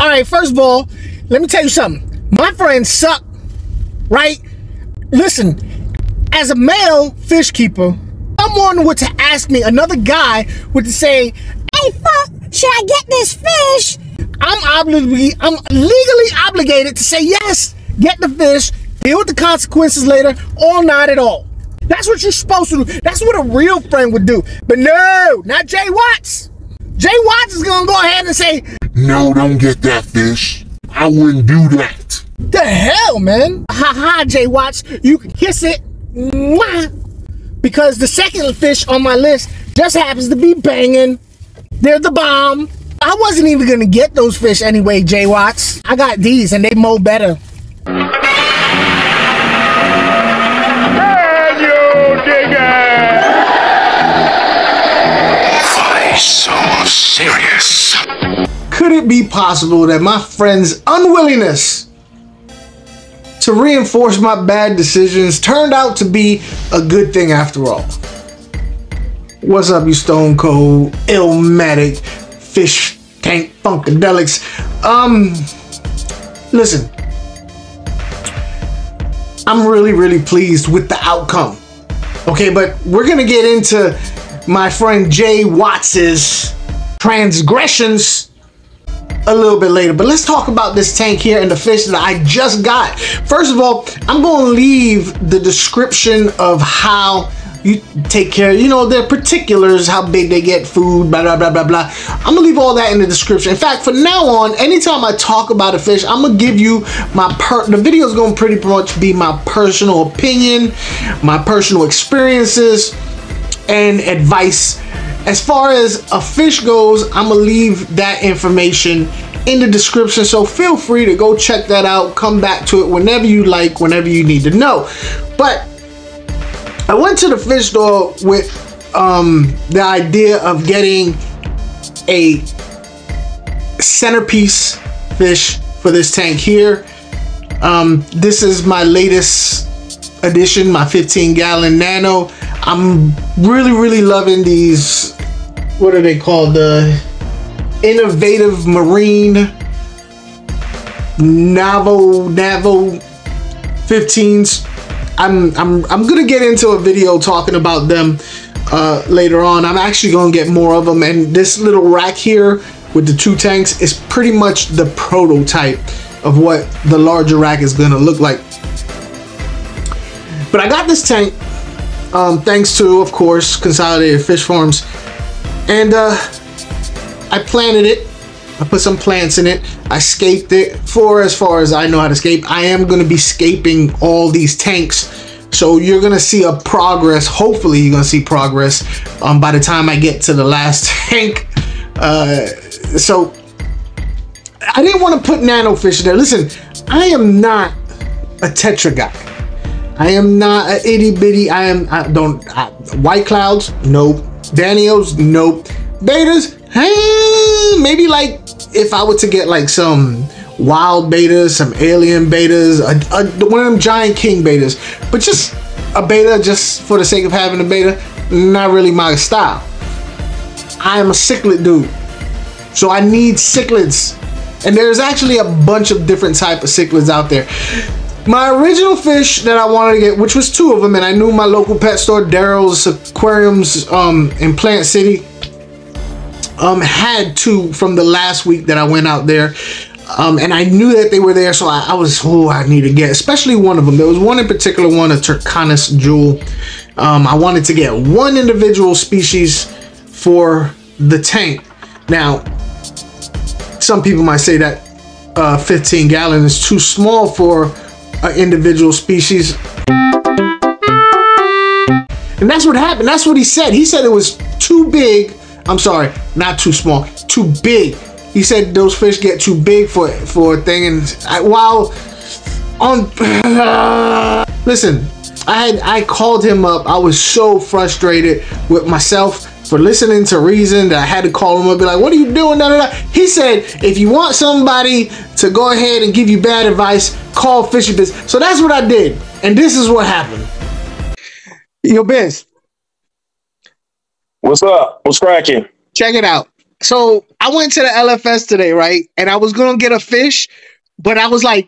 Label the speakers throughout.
Speaker 1: All right, first of all, let me tell you something. My friends suck, right? Listen, as a male fish keeper, someone were to ask me, another guy would say, "Hey, fuck, should I get this fish?" I'm legally obligated to say yes, get the fish, deal with the consequences later, or not at all. That's what you're supposed to do. That's what a real friend would do. But no, not Jay Watts. Jay Watts is gonna go ahead and say,
Speaker 2: "No, don't get that fish. I wouldn't do that."
Speaker 1: The hell, man? Ha, Jay Watts, you can kiss it. Mwah. Because the second fish on my list just happens to be banging. They're the bomb. I wasn't even gonna get those fish anyway, Jay Watts. I got these and they mow better.
Speaker 2: Why so serious?
Speaker 1: Could it be possible that my friend's unwillingness to reinforce my bad decisions turned out to be a good thing after all? What's up, you stone cold, illmatic, fish tank funkadelics? Listen, I'm really pleased with the outcome. Okay, but we're gonna get into my friend Jay Watts's transgressions a little bit later, but let's talk about this tank here and the fish that I just got. First of all, I'm going to leave the description of how you take care, you know, their particulars, how big they get, food, blah, blah, blah, blah, blah. I'm going to leave all that in the description. In fact, from now on, anytime I talk about a fish, I'm going to give you the video is going to pretty much be my personal opinion, my personal experiences, and advice. As far as a fish goes, I'm gonna leave that information in the description, so feel free to go check that out, come back to it whenever you like, whenever you need to know. But I went to the fish store with the idea of getting a centerpiece fish for this tank here. This is my latest addition, my 15-gallon Nano. I'm really loving these, what are they called, the innovative marine Navo 15s. I'm gonna get into a video talking about them later on. I'm actually gonna get more of them, and this little rack here with the 2 tanks is pretty much the prototype of what the larger rack is gonna look like. But I got this tank thanks to, of course, Consolidated Fish Farms, and I planted it. I put some plants in it. I scaped it for as far as I know how to scape. I am going to be scaping all these tanks, so you're going to see a progress. Hopefully you're going to see progress by the time I get to the last tank. So I didn't want to put nano fish in there. Listen, I am not a Tetra guy. I am not an itty bitty. White clouds, nope. Daniels, nope. Betas, maybe like if I were to get like some wild betas, some alien betas, one of them giant king betas, but just a beta just for the sake of having a beta, not really my style. I am a cichlid dude, so I need cichlids, and there's actually a bunch of different type of cichlids out there. My original fish that I wanted to get, which was 2 of them, and I knew my local pet store, Daryl's Aquariums in Plant City, had 2 from the last week that I went out there, and I knew that they were there, so I need to get, especially one of them. There was one in particular, a Turconis jewel. I wanted to get 1 individual species for the tank. Now, some people might say that 15-gallon is too small for an individual species, and that's what happened. That's what he said. He said it was too big. I'm sorry, not too small, too big. He said those fish get too big for a thing. And listen, I called him up. I was so frustrated with myself for listening to reason that I had to call him up and be like, "What are you doing?" Da, da, da. He said, if you want somebody to go ahead and give you bad advice, call Fishy Biz. So that's what I did, and this is what happened. Yo, Biz.
Speaker 3: What's up? What's cracking?
Speaker 1: Check it out. So I went to the LFS today, right? And I was gonna get a fish, but I was like,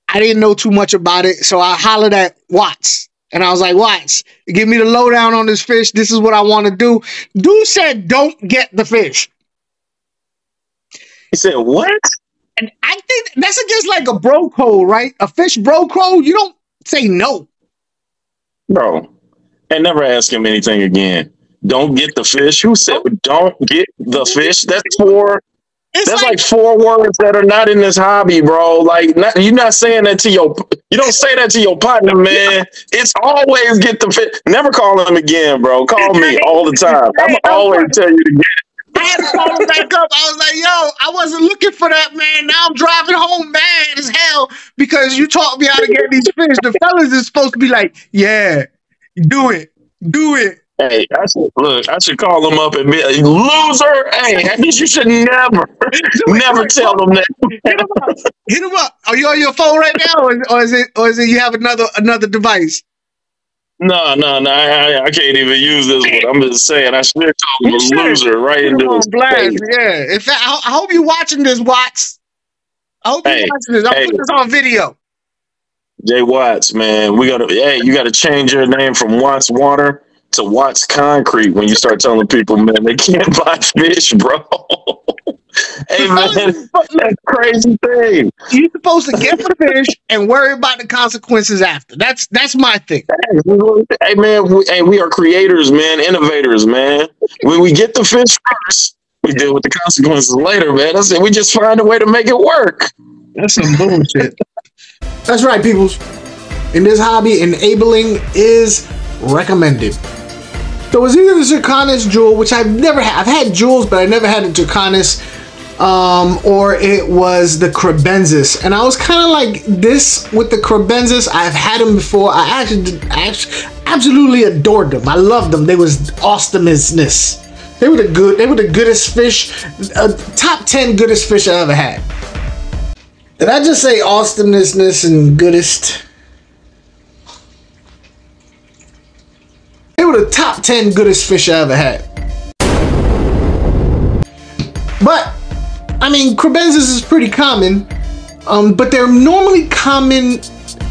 Speaker 1: I didn't know too much about it. So I hollered at Watts. And I was like, Watts, give me the lowdown on this fish. This is what I want to do. Dude said, don't get the fish.
Speaker 3: He said, what?
Speaker 1: And I think that's against like a bro code, right? A fish bro code. You don't say no.
Speaker 3: Bro, and never ask him anything again. Don't get the fish. Who said don't get the fish? That's like 4 words that are not in this hobby, bro. Like, you're not saying that to you don't say that to your partner, man. It's always get the fish. Never call him again, bro. Call me all the time. I'm always tell you to get it.
Speaker 1: I had to call him back up. I was like, yo, I wasn't looking for that, man. Now I'm driving home mad as hell because you taught me how to get these fish. The fellas is supposed to be like, yeah, do it. Do it.
Speaker 3: Hey, I should call him up and be like, loser. Hey, you should never tell them that.
Speaker 1: Hit him up. Are you on your phone right now, or is it you have another device?
Speaker 3: No, I can't even use this one. I'm just saying I should call him a loser right into his face.
Speaker 1: Yeah. In fact, I hope you're watching this, Watts. I hope you're watching this. I'll put this on video.
Speaker 3: Jay Watts, man, you gotta change your name from Watts Water to Watts Concrete when you start telling people, man, they can't buy fish, bro. Hey, man, that's a crazy thing.
Speaker 1: You're supposed to get the fish and worry about the consequences after. That's my thing.
Speaker 3: Hey, man, we are creators, man, innovators, man. When we get the fish first, we deal with the consequences later, man. That's it. We just find a way to make it work.
Speaker 1: That's some bullshit. That's right, peoples. In this hobby, enabling is recommended. So it's either the Zirconis jewel, which I've never had. I've had jewels, but I never had a Zirconis, or it was the Kribensis. And I was kind of like this with the Kribensis. I've had them before. I actually absolutely adored them. I loved them. They was awesomeness. They were the goodest fish. Top 10 goodest fish I ever had. Did I just say awesomeness and goodest? They were the top 10 goodest fish I ever had. But, I mean, Kribensis is pretty common, but they're normally common,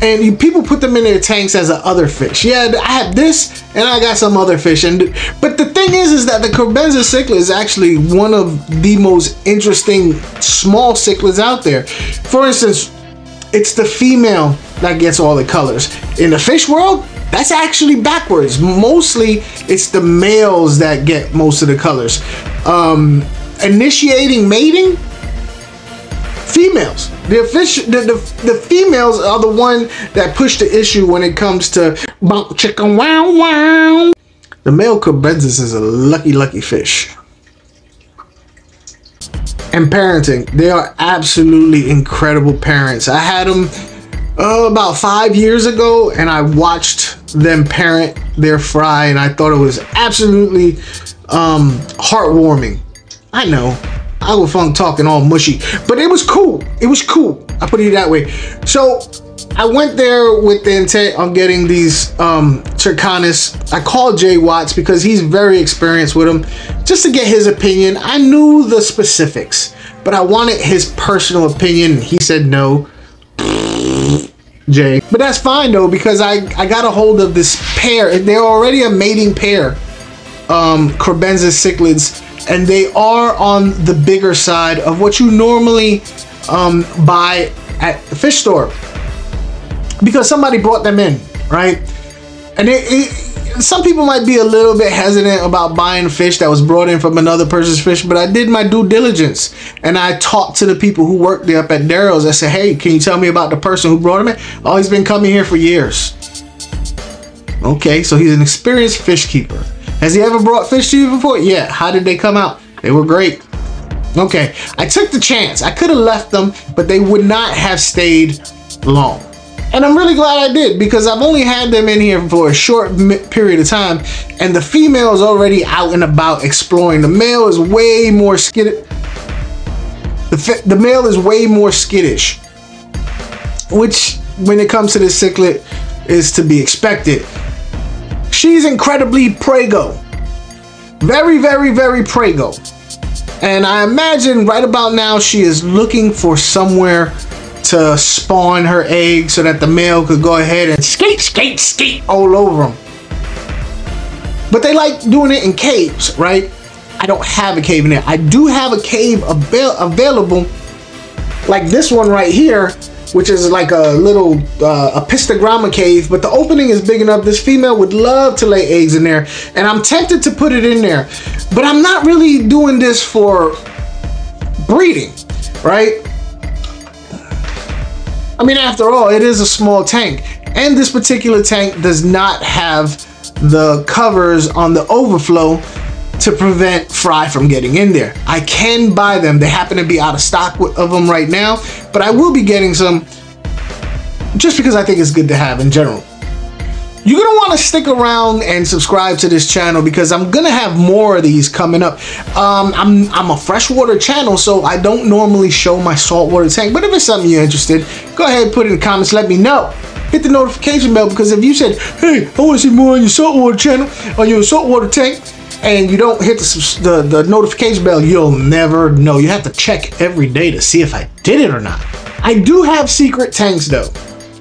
Speaker 1: and people put them in their tanks as a other fish. Yeah, I have this, and I got some other fish. But the thing is that the Kribensis cichlid is actually one of the most interesting small cichlids out there. For instance, it's the female that gets all the colors. In the fish world, that's actually backwards. Mostly, it's the males that get most of the colors. Initiating mating, females. The females are the one that push the issue when it comes to bonk chicken wow wow. The male Kribensis is a lucky fish. And parenting, they are absolutely incredible parents. I had them about 5 years ago, and I watched them parent their fry, and I thought it was absolutely heartwarming. I know, I was talking all mushy, but it was cool. It was cool. I put it that way. So I went there with the intent on getting these Zirconis. I called Jay Watts because he's very experienced with them, just to get his opinion. I knew the specifics, but I wanted his personal opinion. He said no. Jay, but that's fine though, because I got a hold of this pair. They're already a mating pair, Kribensis cichlids, and they are on the bigger side of what you normally buy at the fish store, because somebody brought them in, right? And some people might be a little bit hesitant about buying fish that was brought in from another person's fish, but I did my due diligence, and I talked to the people who worked there up at Darrell's. I said, hey, can you tell me about the person who brought him in? Oh, he's been coming here for years. Okay, so he's an experienced fish keeper. Has he ever brought fish to you before? Yeah. How did they come out? They were great. Okay, I took the chance. I could have left them, but they would not have stayed long. And I'm really glad I did, because I've only had them in here for a short period of time, and the female is already out and about exploring. The male is way more skittish. The male is way more skittish, which, when it comes to this cichlid, is to be expected. She's incredibly prego. Very, very, very prego. And I imagine right about now she is looking for somewhere to spawn her eggs so that the male could go ahead and skate all over them. But they like doing it in caves, right? I don't have a cave in there. I do have a cave available, like this one right here, which is like a little epistogramma cave, but the opening is big enough. This female would love to lay eggs in there, and I'm tempted to put it in there, but I'm not really doing this for breeding, right? I mean, after all, it is a small tank, and this particular tank does not have the covers on the overflow to prevent fry from getting in there. I can buy them. They happen to be out of stock of them right now, but I will be getting some just because I think it's good to have in general. You're gonna want to stick around and subscribe to this channel because I'm gonna have more of these coming up. I'm a freshwater channel, so I don't normally show my saltwater tank, but if it's something you're interested, go ahead and put it in the comments, let me know. Hit the notification bell, because if you said, hey, I want to see more on your saltwater channel, on your saltwater tank, and you don't hit the notification bell, you'll never know. You have to check every day to see if I did it or not. I do have secret tanks though.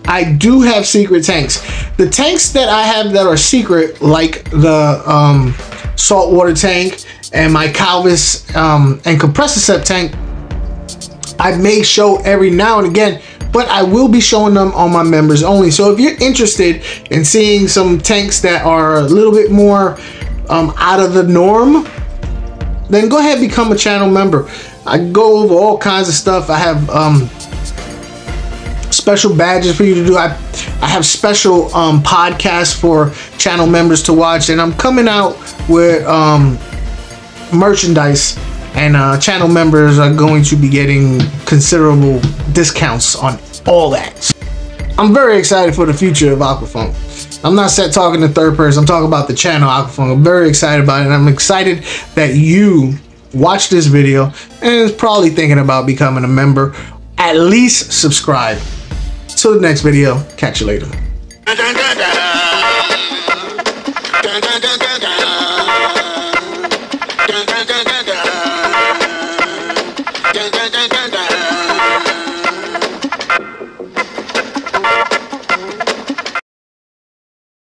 Speaker 1: I do have secret tanks. The tanks that I have that are secret, like the saltwater tank and my Calvis and compressor tank, I may show every now and again, but I will be showing them on my members only. So if you're interested in seeing some tanks that are a little bit more out of the norm, then go ahead and become a channel member. I go over all kinds of stuff. I have special badges for you to do. I have special podcasts for channel members to watch, and I'm coming out with merchandise, and channel members are going to be getting considerable discounts on all that. I'm very excited for the future of Aquafunk. I'm not talking in third person, I'm talking about the channel Aquafunk. I'm very excited about it, and I'm excited that you watch this video and is probably thinking about becoming a member. At least subscribe. Till the next video, catch you later.